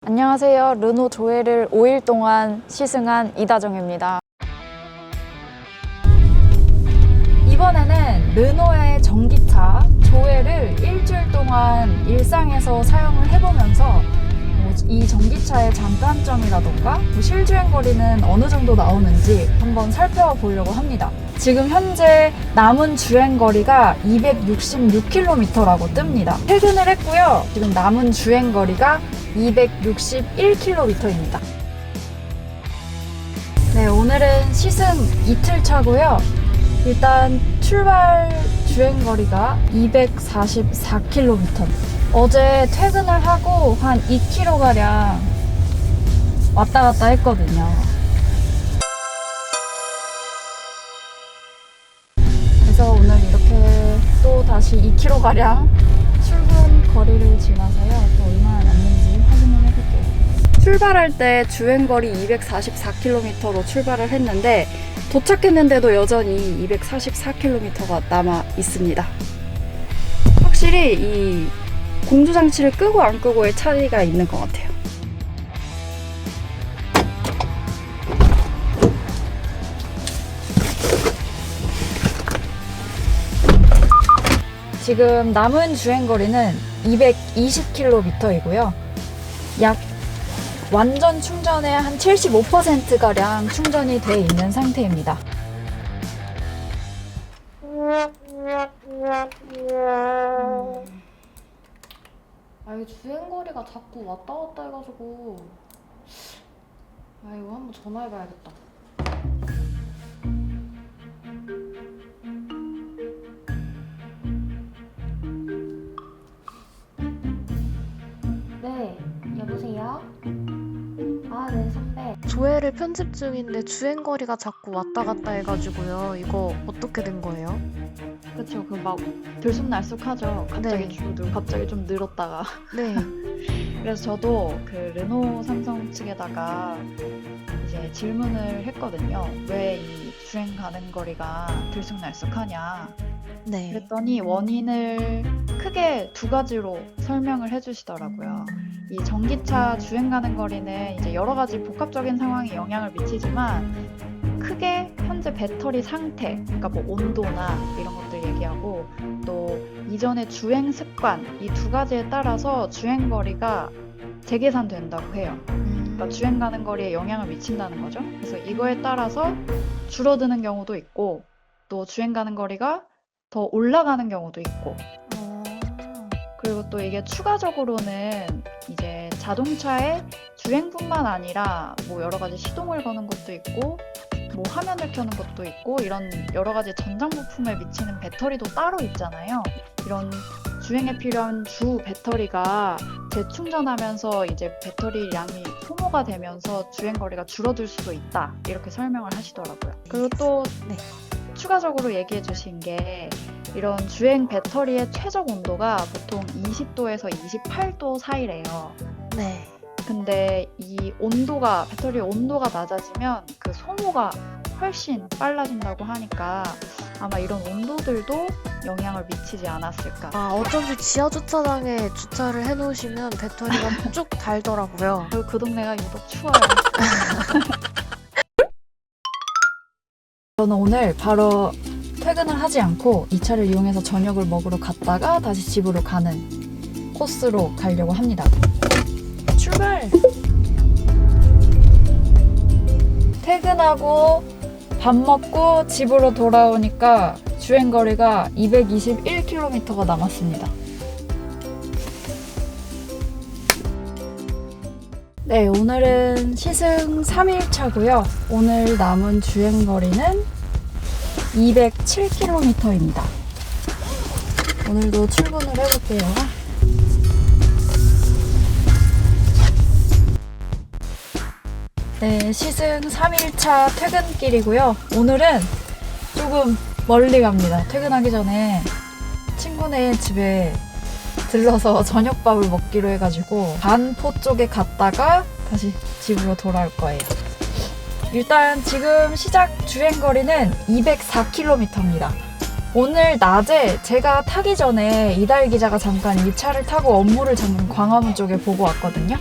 안녕하세요. 르노 조회를 5일 동안 시승한 이다정입니다. 이번에는 르노의 전기차 조회를 일주일 동안 일상에서 사용을 해보면서 이 전기차의 장단점이라던가 실주행거리는 어느 정도 나오는지 한번 살펴보려고 합니다. 지금 현재 남은 주행거리가 266km라고 뜹니다. 퇴근을 했고요. 지금 남은 주행거리가 261km입니다. 네, 오늘은 시승 이틀 차고요. 일단 출발 주행거리가 244km. 어제 퇴근을 하고 한 2km가량 왔다 갔다 했거든요. 그래서 오늘 이렇게 또 다시 2km가량 출근 거리를 지나서요. 또 얼마나 남는지 확인을 해볼게요. 출발할 때 주행거리 244km로 출발을 했는데 도착했는데도 여전히 244km가 남아 있습니다. 확실히 이 공조장치를 끄고 안 끄고의 차이가 있는 것 같아요. 지금 남은 주행거리는 220km이고요. 약 완전 충전에 한 75%가량 충전이 돼 있는 상태입니다. 이 주행거리가 자꾸 왔다 갔다 해가지고 이거 한번 전화해봐야겠다. 네, 여보세요? 네, 선배. 조회를 편집 중인데 주행거리가 자꾸 왔다 갔다 해가지고요. 이거 어떻게 된 거예요? 그쵸, 그 막 들쑥날쑥하죠. 갑자기 네. 줄어들고 갑자기 좀 늘었다가. 네. 그래서 저도 그 르노 삼성 측에다가 이제 질문을 했거든요. 왜 이 주행 가는 거리가 들쑥날쑥하냐. 네. 그랬더니 원인을 크게 두 가지로 설명을 해주시더라고요. 이 전기차 주행 가는 거리는 이제 여러 가지 복합적인 상황에 영향을 미치지만 크게 현재 배터리 상태, 그러니까 뭐 온도나 이런 것들 얘기하고 또 이전의 주행 습관, 이 두 가지에 따라서 주행 거리가 재계산된다고 해요. 그러니까 주행 가는 거리에 영향을 미친다는 거죠. 그래서 이거에 따라서 줄어드는 경우도 있고 또 주행 가는 거리가 더 올라가는 경우도 있고 그리고 또 이게 추가적으로는 이제 자동차의 주행뿐만 아니라 뭐 여러 가지 시동을 거는 것도 있고 뭐 화면을 켜는 것도 있고 이런 여러 가지 전장 부품에 미치는 배터리도 따로 있잖아요. 이런 주행에 필요한 주 배터리가 재충전하면서 이제 배터리 양이 소모가 되면서 주행 거리가 줄어들 수도 있다. 이렇게 설명을 하시더라고요. 그리고 또 네. 추가적으로 얘기해 주신 게 이런 주행 배터리의 최적 온도가 보통 20도에서 28도 사이래요. 네. 근데 이 온도가, 배터리 온도가 낮아지면 그 소모가 훨씬 빨라진다고 하니까 아마 이런 온도들도 영향을 미치지 않았을까. 어쩐지 지하 주차장에 주차를 해놓으시면 배터리가 쭉 달더라고요. 그리고 그 동네가 유독 추워요. 저는 오늘 바로 퇴근을 하지 않고 이 차를 이용해서 저녁을 먹으러 갔다가 다시 집으로 가는 코스로 가려고 합니다. 출발! 퇴근하고 밥 먹고 집으로 돌아오니까 주행거리가 221km가 남았습니다. 네, 오늘은 시승 3일차고요. 오늘 남은 주행거리는 207km입니다. 오늘도 출근을 해볼게요. 네, 시승 3일차 퇴근길이고요. 오늘은 조금 멀리 갑니다. 퇴근하기 전에 친구네 집에 들러서 저녁밥을 먹기로 해가지고 반포 쪽에 갔다가 다시 집으로 돌아올 거예요. 일단 지금 시작 주행거리는 204km입니다. 오늘 낮에 제가 타기 전에 이달 기자가 잠깐 이 차를 타고 업무를 잠깐 광화문 쪽에 보고 왔거든요.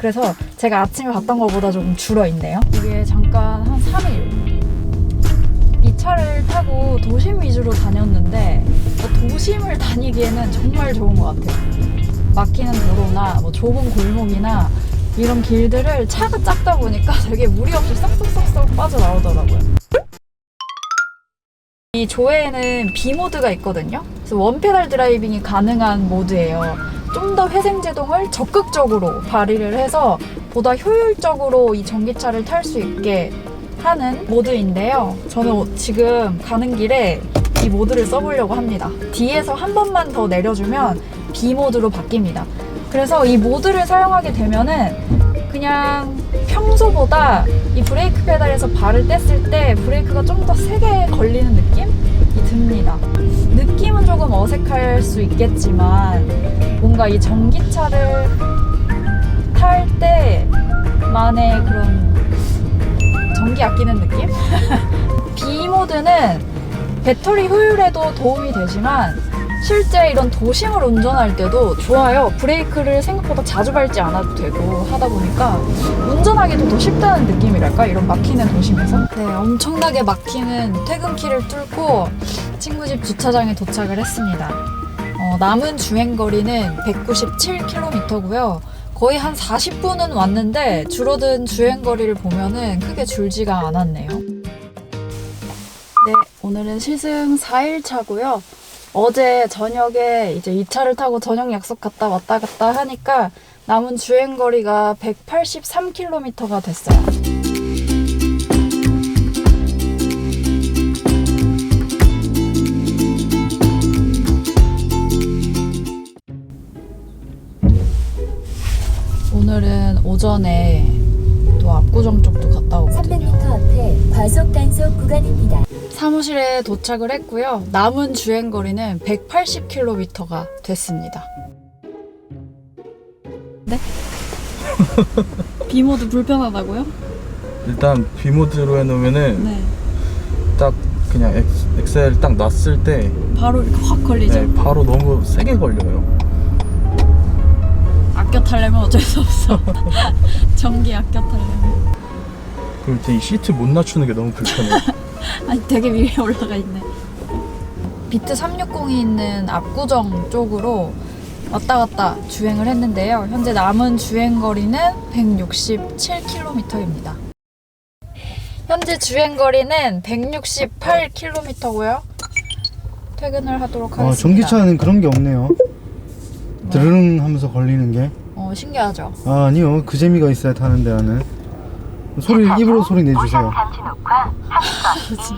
그래서 제가 아침에 봤던 것보다 조금 줄어있네요. 이게 잠깐 한 3일 이 차를 타고 도심 위주로 다녔는데 도심을 다니기에는 정말 좋은 것 같아요. 막히는 도로나 뭐 좁은 골목이나 이런 길들을 차가 작다 보니까 되게 무리 없이 쏙쏙쏙쏙 빠져나오더라고요. 이 조회에는 B 모드가 있거든요. 그래서 원페달 드라이빙이 가능한 모드예요. 좀 더 회생제동을 적극적으로 발휘를 해서 보다 효율적으로 이 전기차를 탈 수 있게 하는 모드인데요. 저는 지금 가는 길에 이 모드를 써보려고 합니다. D에서 한 번만 더 내려주면 B 모드로 바뀝니다. 그래서 이 모드를 사용하게 되면은 그냥 평소보다 이 브레이크 페달에서 발을 뗐을 때 브레이크가 좀 더 세게 걸리는 느낌이 듭니다. 느낌은 조금 어색할 수 있겠지만 뭔가 이 전기차를 탈 때만의 그런 전기 아끼는 느낌? B 모드는 배터리 효율에도 도움이 되지만 실제 이런 도심을 운전할 때도 좋아요. 브레이크를 생각보다 자주 밟지 않아도 되고 하다 보니까 운전하기도 더 쉽다는 느낌이랄까? 이런 막히는 도심에서. 네, 엄청나게 막히는 퇴근길을 뚫고 친구 집 주차장에 도착을 했습니다. 남은 주행거리는 197km고요. 거의 한 40분은 왔는데 줄어든 주행거리를 보면은 크게 줄지가 않았네요. 네, 오늘은 시승 4일차고요. 어제 저녁에 이제 이 차를 타고 저녁 약속 갔다 왔다 갔다 하니까 남은 주행거리가 183km가 됐어요. 오늘은 오전에 또 압구정 쪽도 갔다 오거든요. 300m 앞에 과속 단속 구간입니다. 사무실에 도착을 했고요. 남은 주행거리는 180km가 됐습니다. 네? B모드 불편하다고요? 일단 B모드로 해놓으면은 네. 딱 그냥 엑셀 딱 놨을 때 바로 이렇게 확 걸리죠? 네, 바로 너무 세게 걸려요. 아껴 타려면 어쩔 수 없어. 전기 아껴 타려면. 그럴 때 이 시트 못 낮추는 게 너무 불편해요. 아니 되게 위에 올라가 있네. 비트 360이 있는 압구정 쪽으로 왔다 갔다 주행을 했는데요. 현재 남은 주행거리는 167km입니다. 현재 주행거리는 168km고요. 퇴근을 하도록 하겠습니다. 전기차는 그런 게 없네요. 드르릉 하면서 걸리는 게. 신기하죠? 아니요, 그 재미가 있어야 타는데 나는. 소리, 입으로 소리 내주세요. 진짜.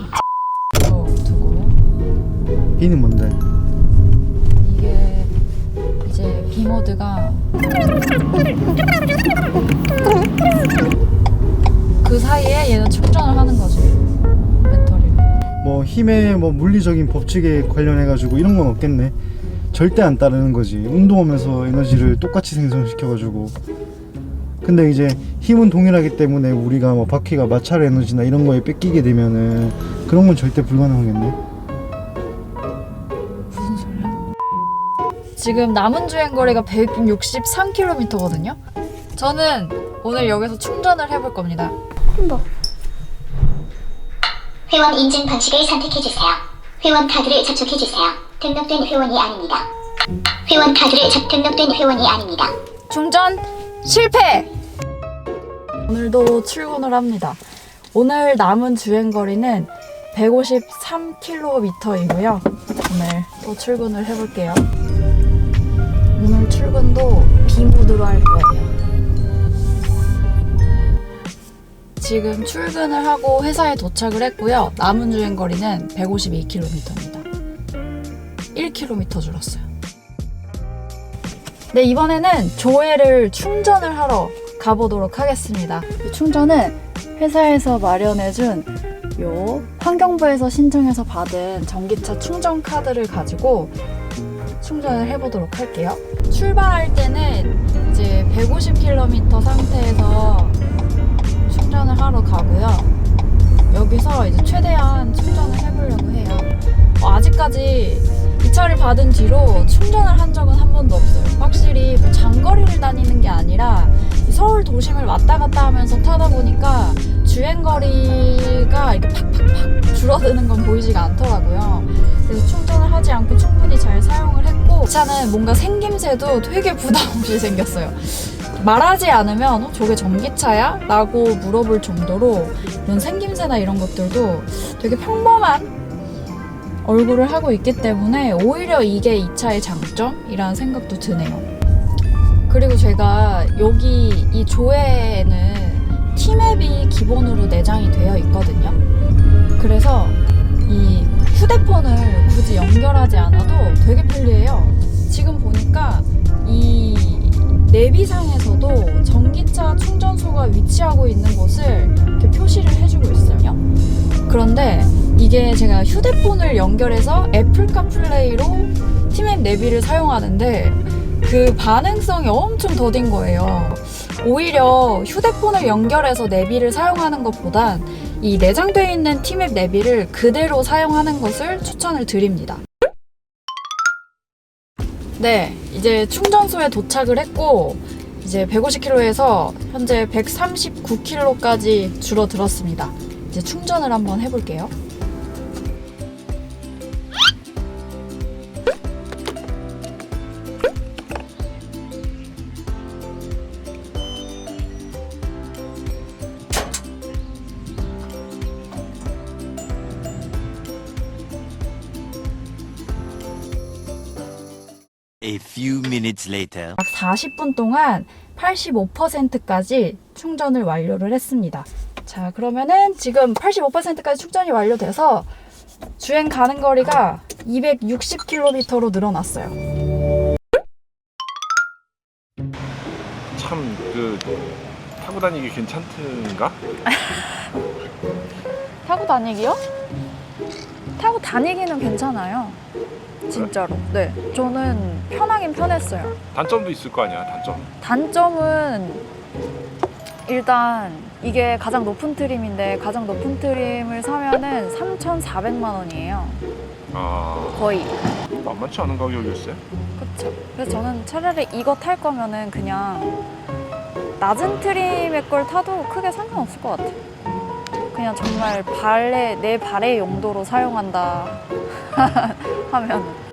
이거 두고 B는 뭔데? 이게 이제 B 모드가 그 사이에 얘는 충전을 하는 거지, 배터리를. 뭐 힘의 뭐 물리적인 법칙에 관련해가지고 이런 건 없겠네. 절대 안 따르는 거지. 운동하면서 에너지를 똑같이 생성시켜가지고. 근데 이제 힘은 동일하기 때문에 우리가 뭐 바퀴가 마찰 에너지나 이런 거에 뺏기게 되면은 그런 건 절대 불가능하겠네. 무슨 소리야? 지금 남은 주행거리가 163km거든요? 저는 오늘 여기서 충전을 해볼 겁니다. 회원 인증 방식을 선택해주세요. 회원 카드를 접촉해주세요. 등록된 회원이 아닙니다. 회원 카드를 등록된 회원이 아닙니다. 충전 실패! 오늘도 출근을 합니다. 오늘 남은 주행거리는 153km이고요. 오늘 또 출근을 해볼게요. 오늘 출근도 B모드로 할 거예요. 지금 출근을 하고 회사에 도착을 했고요. 남은 주행거리는 152km입니다. 1km 줄었어요. 네, 이번에는 조회를 충전을 하러 가보도록 하겠습니다. 이 충전은 회사에서 마련해준 요 환경부에서 신청해서 받은 전기차 충전 카드를 가지고 충전을 해보도록 할게요. 출발할 때는 이제 150km 상태에서 충전을 하러 가고요. 여기서 이제 최대한 충전을 해보려고 해요. 아직까지 이 주차를 받은 뒤로 충전을 한 적은 한 번도 없어요. 확실히 뭐 장거리를 다니는 게 아니라 서울 도심을 왔다 갔다 하면서 타다 보니까 주행거리가 이렇게 팍팍팍 줄어드는 건 보이지가 않더라고요. 그래서 충전을 하지 않고 충분히 잘 사용을 했고, 이 차는 뭔가 생김새도 되게 부담 없이 생겼어요. 말하지 않으면 저게 전기차야? 라고 물어볼 정도로 이런 생김새나 이런 것들도 되게 평범한 얼굴을 하고 있기 때문에 오히려 이게 이 차의 장점이라는 생각도 드네요. 그리고 제가 여기 이 조회에는 T맵이 기본으로 내장이 되어 있거든요. 그래서 이 휴대폰을 굳이 연결하지 않아도 되게 편리해요. 지금 보니까 이 내비상에서도 전기차 충전소가 위치하고 있는 곳을 이렇게 표시를 해주고 있어요. 그런데 이게 제가 휴대폰을 연결해서 애플 카플레이로 T맵 내비를 사용하는데 그 반응성이 엄청 더딘 거예요. 오히려 휴대폰을 연결해서 내비를 사용하는 것보단 이 내장되어 있는 T맵 내비를 그대로 사용하는 것을 추천을 드립니다. 네, 이제 충전소에 도착을 했고 이제 150km에서 현재 139km까지 줄어들었습니다. 이제 충전을 한번 해볼게요. A few minutes later. 약 40분 동안 85%까지 충전을 완료를 했습니다. 자, 그러면은 지금 85%까지 충전이 완료돼서 주행 가는 거리가 260km로 늘어났어요. 참 타고 다니기 괜찮던가? 타고 다니기요? 타고 다니기는 괜찮아요. 진짜로. 네. 저는 편하긴 편했어요. 단점도 있을 거 아니야, 단점. 단점은 일단 이게 가장 높은 트림인데 가장 높은 트림을 사면은 3,400만 원이에요. 아, 거의. 만만치 않은 가격이었어요? 그쵸. 그래서 저는 차라리 이거 탈 거면은 그냥 낮은 트림의 걸 타도 크게 상관없을 것 같아요. 그냥 정말 내 발의 용도로 사용한다 하면